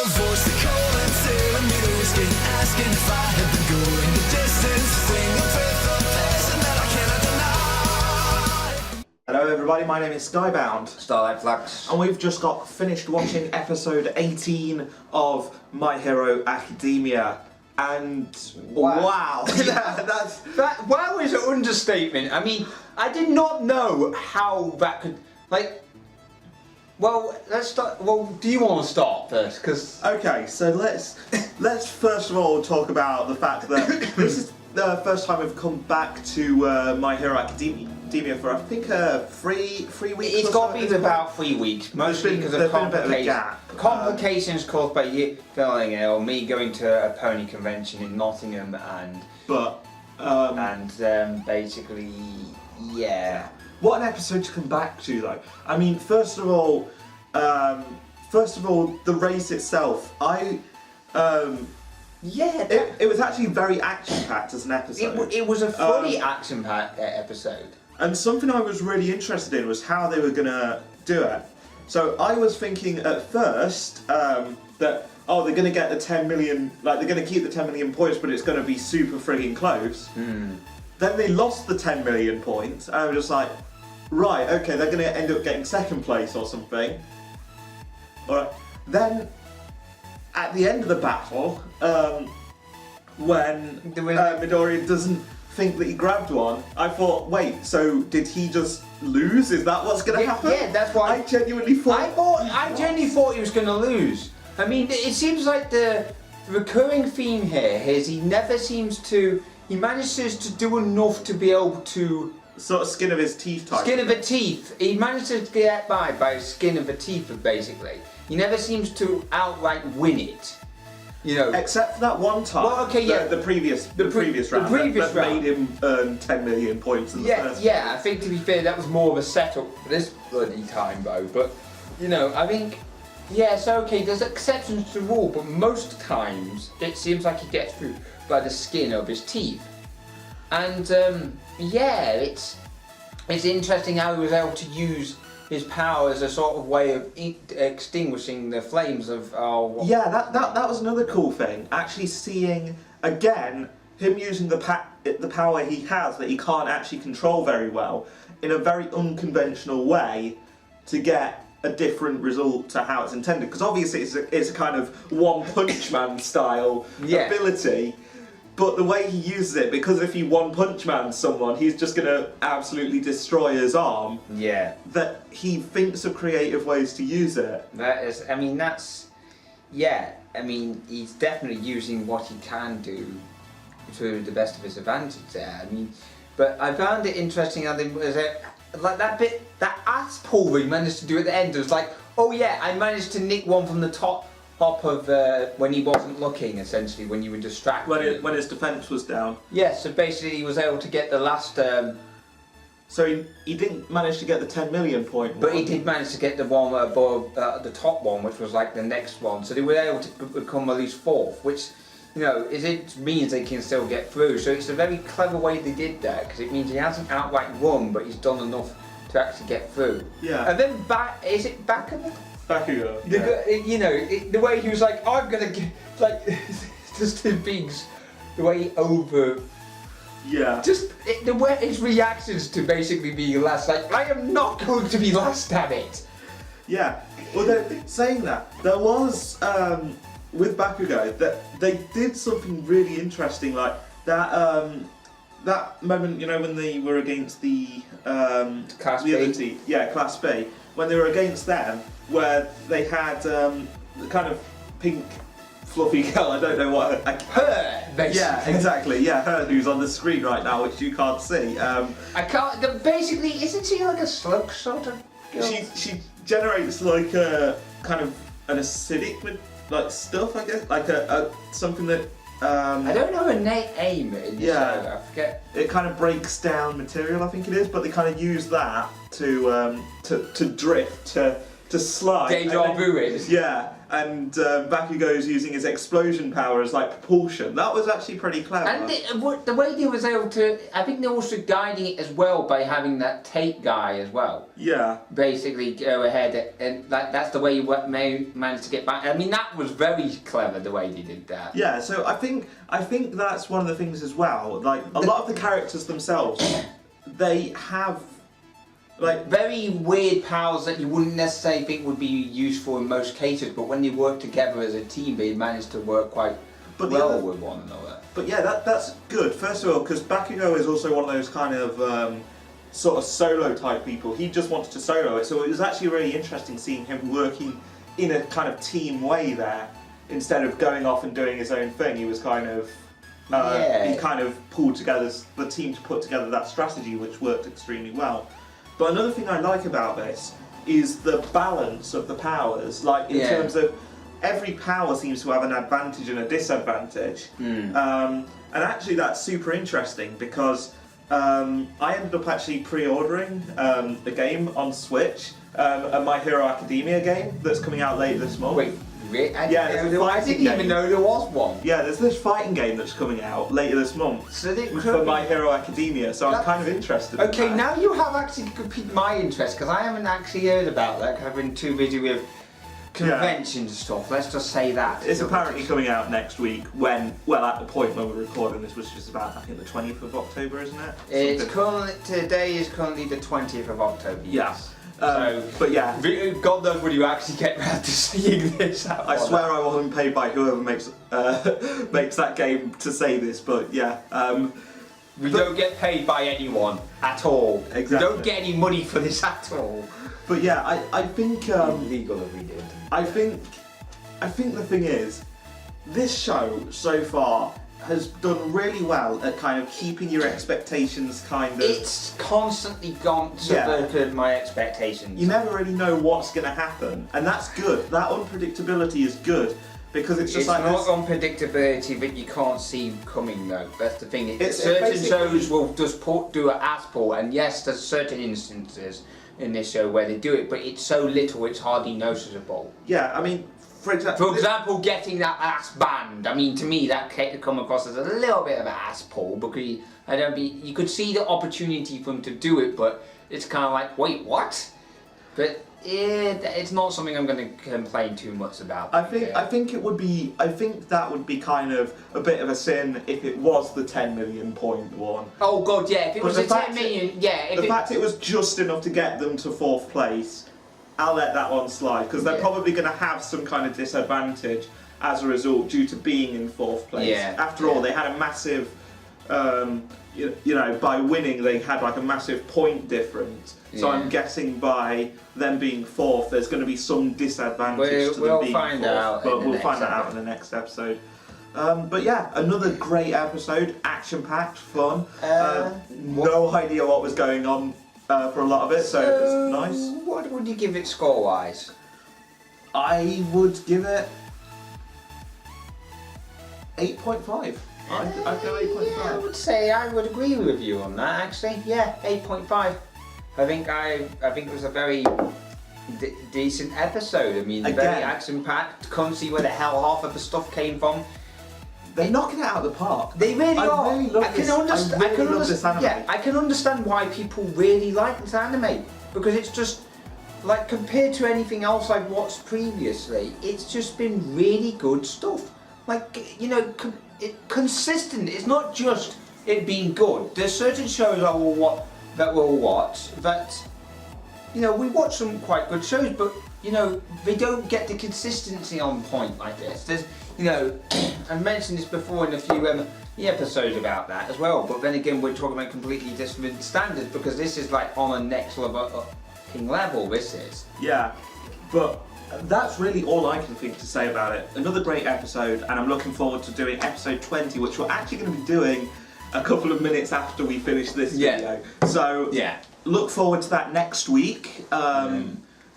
a voice that called until the middle skin, asking if I had been going the distance. Sing a prayer for passion that I cannot deny. Hello everybody, my name is Skybound. Starlight Flux. And we've just got finished watching episode 18 of My Hero Academia. And wow. Wow is an understatement. I mean, I did not know how that could, well, let's start. Well, do you want to start first? Because Okay, so let's first of all talk about the fact that this is the first time we've come back to My Hero Academia for I think 3 weeks. it's or got so to at be this about point. 3 weeks, mostly because there's of been a bit of a gap. complications caused by you feeling ill, me going to a pony convention in Nottingham, and But basically, yeah. what an episode to come back to, though. I mean, first of all, the race itself, it was actually very action-packed as an episode. It was a fully action-packed episode. And something I was really interested in was how they were going to do it. So I was thinking at first that, they're going to get the 10 million, they're going to keep the 10 million points, but it's going to be super frigging close. Then they lost the 10 million points, and I was just like, right, okay, they're going to end up getting second place or something. Alright, then at the end of the battle, when Midoriya doesn't think that he grabbed one, I thought, wait, so did he just lose? Is that what's going to happen? Yeah, that's why I genuinely thought. I genuinely thought he was going to lose. I mean, it seems like the recurring theme here is he never seems to. He manages to do enough to be able to. Sort of skin of his teeth type. Skin of the teeth. He manages to get by skin of the teeth, basically. He never seems to outright win it. You know. Except for that one time. Well, okay, yeah. The previous round. That made him earn 10 million points in the first. Yeah. I think to be fair, that was more of a setup for this bloody time, though. But I think. Yeah, so okay, there's exceptions to the rule, but most times it seems like he gets through by the skin of his teeth. And it's interesting how he was able to use his power as a sort of way of extinguishing the flames of our... Yeah, that was another cool thing. Actually seeing, again, him using the power he has that he can't actually control very well in a very unconventional way to get a different result to how it's intended. Because obviously it's a kind of One Punch Man style ability. But the way he uses it, because if he One Punch Man someone, he's just going to absolutely destroy his arm. Yeah. That he thinks of creative ways to use it. He's definitely using what he can do to the best of his advantage there. But I found it interesting how they was that ass pull that he managed to do at the end. It was like, oh yeah, I managed to nick one from the top of when he wasn't looking, essentially, when you were distracted. When his defense was down. Yeah, so basically he was able to get the last... So he didn't manage to get the 10 million point. But he did manage to get the one above the top one, which was like the next one. So they were able to become at least fourth, which, it means they can still get through. So it's a very clever way they did that, because it means he hasn't outright won, but he's done enough to actually get through. Yeah. And then is it Bakugo? Bakugo. Yeah. The way he was like, I'm gonna get just the bigs, the way he over. Yeah. The way his reactions to basically being last, like, I am not going to be last at it. Yeah. Well, saying that, there was with Bakugo that they did something really interesting, like that moment, when they were against the Class the B. other team, Class B, when they were against them, where they had the kind of pink fluffy girl, I don't know what Her, basically. Yeah, exactly. Yeah, her who's on the screen right now, which you can't see. I can't. Basically, isn't she like a slug sort of girl? She generates like a kind of an acidic stuff, I guess, like a something that. I don't know her name. I forget. It kind of breaks down material, I think it is, but they kind of use that to drift, to slide. Deja vu is. Yeah, and Bakugo's using his explosion power as like propulsion. That was actually pretty clever. And the way they was able to, I think they're also guiding it as well by having that tape guy as well. Yeah. Basically go ahead and that's the way you managed to get back. I mean, that was very clever the way they did that. Yeah, so I think that's one of the things as well. Like a lot of the characters themselves, they have like very weird powers that you wouldn't necessarily think would be useful in most cases, but when they work together as a team, they managed to work quite well with one another. But yeah, that's good. First of all, because Bakugo is also one of those kind of sort of solo type people. He just wanted to solo it, so it was actually really interesting seeing him working in a kind of team way there, instead of going off and doing his own thing. He was kind of he kind of pulled together the team to put together that strategy, which worked extremely well. But another thing I like about this is the balance of the powers, like in terms of every power seems to have an advantage and a disadvantage. And actually that's super interesting because I ended up actually pre-ordering the game on Switch, a My Hero Academia game that's coming out later this month. Wait, really? I didn't even know there was one. Yeah, there's this fighting game that's coming out later this month for My Hero Academia, so I'm kind of interested in Okay, that. now you have actually piqued my interest, because I haven't actually heard about that, 'cause I've been too busy with conventions and stuff, let's just say that. It's apparently coming out next week when, well, at the point when we're recording this, which is about, I think, the 20th of October, isn't it? It's currently, today is currently the 20th of October. Yeah. So, but yeah, God knows when you actually get around to seeing this out. I swear I wasn't paid by whoever makes makes that game to say this, but yeah. We don't get paid by anyone at all. Exactly. We don't get any money for this at all. But yeah, I think Illegal if we did. I think the thing is, this show so far has done really well at kind of keeping your expectations kind of. It's constantly gone subverted my expectations. You never really know what's going to happen, and that's good. That unpredictability is good because it's just it's like not this. unpredictability that you can't see coming though. That's the thing. It's certain basically- shows will just do an ass pull, and yes, there's certain instances in this show where they do it, but it's so little it's hardly noticeable. Yeah, I mean, for example, getting that ass banned. I mean, to me, that come across as a little bit of an ass pull because you could see the opportunity for them to do it, but it's kind of like, wait, what? But it's not something I'm going to complain too much about. I think that would be kind of a bit of a sin if it was the 10 million point one. Oh god, yeah, if it was a 10 million, yeah. The fact it was just enough to get them to 4th place, I'll let that one slide because they're probably going to have some kind of disadvantage as a result due to being in 4th place. Yeah. After all, they had a massive, you know, by winning they had like a massive point difference. So I'm guessing by them being 4th, there's going to be some disadvantage to them being 4th. But we'll find that out in the next episode. But yeah, another great episode, action-packed, fun. No idea what was going on for a lot of it, so it was nice. What would you give it score-wise? I would give it 8.5. I'd go 8.5. Yeah, I would say I would agree with you on that actually. Yeah, 8.5. I think it was a very decent episode. I mean, very action-packed. Can't see where the hell half of the stuff came from. They're knocking it out of the park. They really are. Really love this. I really love this anime. Yeah, I can understand why people really like this anime because it's just like compared to anything else I've watched previously, it's just been really good stuff. Like, you know, consistent. It's not just it being good. There's certain shows that we'll watch that, you know, we watch some quite good shows, but you know, they don't get the consistency on point like this. There's, you know, I've mentioned this before in a few episodes about that as well, but then again we're talking about completely different standards because this is like on a next level, this is. Yeah, but that's really all I can think to say about it. Another great episode, and I'm looking forward to doing episode 20, which we're actually going to be doing a couple of minutes after we finish this video. So look forward to that next week.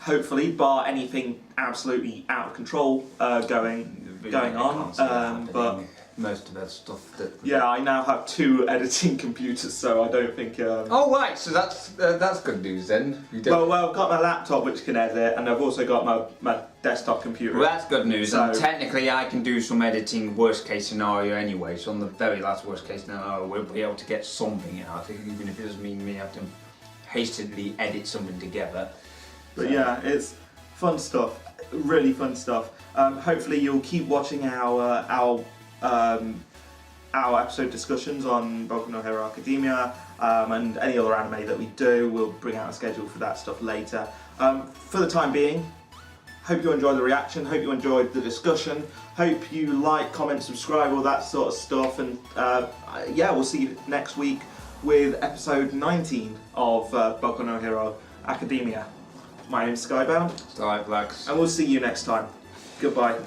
Hopefully, bar anything absolutely out of control going on. But most of that stuff that. Yeah, I now have 2 editing computers, so I don't think. Oh right, so that's good news then. Well, I've got my laptop which can edit, and I've also got my desktop computer. Well, that's good news. So- And technically, I can do some editing worst case scenario anyway. So on the very last worst case scenario, we'll be able to get something out, even if it doesn't mean me have to hastily edit something together. But yeah, it's fun stuff, really fun stuff. Hopefully you'll keep watching our episode discussions on Boku no Hero Academia and any other anime that we do. We'll bring out a schedule for that stuff later. For the time being, hope you enjoyed the reaction, hope you enjoyed the discussion, hope you like, comment, subscribe, all that sort of stuff, and yeah, we'll see you next week with episode 19 of Boku no Hero Academia. My name's Skybound, Starlight Blacks. and we'll see you next time. Goodbye.